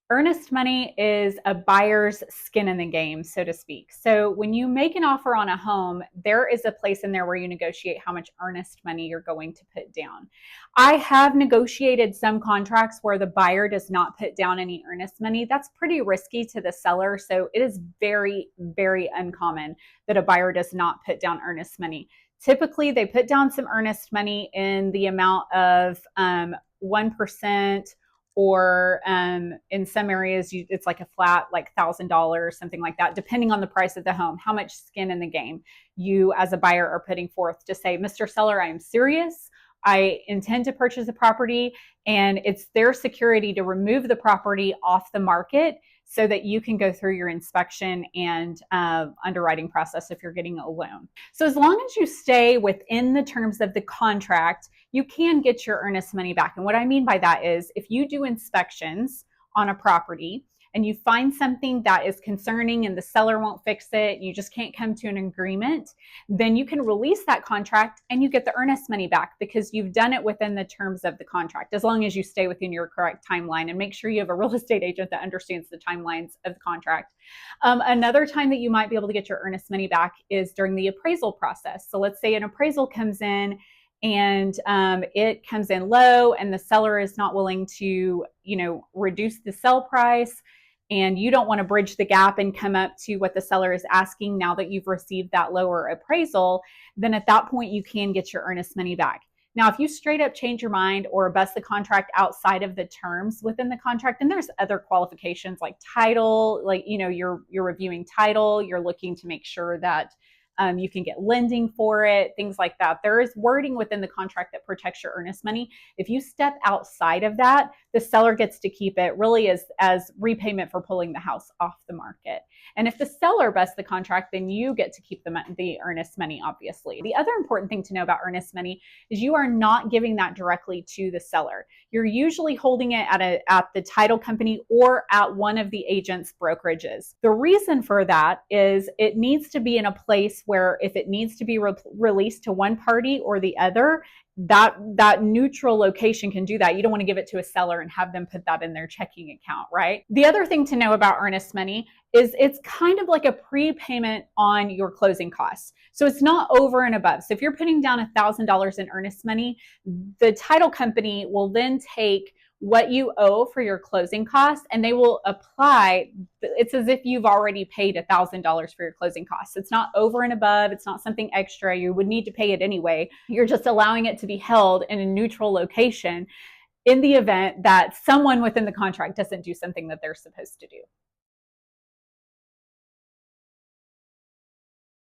Earnest money is a buyer's skin in the game, so to speak. So when you make an offer on a home, there is a place in there where you negotiate how much earnest money you're going to put down. I have negotiated some contracts where the buyer does not put down any earnest money. That's pretty risky to the seller. So it is very, very uncommon that a buyer does not put down earnest money. Typically, they put down some earnest money in the amount of 1%, or in some areas it's like a flat like $1,000, something like that, depending on the price of the home, how much skin in the game you as a buyer are putting forth to say, Mr. Seller, I am serious. I intend to purchase a property, and it's their security to remove the property off the market so that you can go through your inspection and underwriting process if you're getting a loan. So as long as you stay within the terms of the contract, you can get your earnest money back. And what I mean by that is if you do inspections on a property and you find something that is concerning and the seller won't fix it, you just can't come to an agreement, then you can release that contract and you get the earnest money back because you've done it within the terms of the contract, as long as you stay within your correct timeline and make sure you have a real estate agent that understands the timelines of the contract. Another time that you might be able to get your earnest money back is during the appraisal process. So let's say an appraisal comes in and it comes in low and the seller is not willing to, reduce the sell price, and you don't want to bridge the gap and come up to what the seller is asking now that you've received that lower appraisal, then at that point you can get your earnest money back. Now, if you straight up change your mind or bust the contract outside of the terms within the contract, and there's other qualifications like title, like, you're reviewing title, you're looking to make sure that you can get lending for it, things like that. There is wording within the contract that protects your earnest money. If you step outside of that, the seller gets to keep it really as repayment for pulling the house off the market. And if the seller busts the contract, then you get to keep the earnest money, obviously. The other important thing to know about earnest money is you are not giving that directly to the seller. You're usually holding it at the title company or at one of the agent's brokerages. The reason for that is it needs to be in a place where if it needs to be released to one party or the other, that neutral location can do that. You don't want to give it to a seller and have them put that in their checking account, right? The other thing to know about earnest money is it's kind of like a prepayment on your closing costs. So it's not over and above. So if you're putting down $1,000 in earnest money, the title company will then take what you owe for your closing costs and they will apply. It's as if you've already paid $1,000 for your closing costs. It's not over and above. It's not something extra. You would need to pay it anyway. You're just allowing it to be held in a neutral location in the event that someone within the contract doesn't do something that they're supposed to do.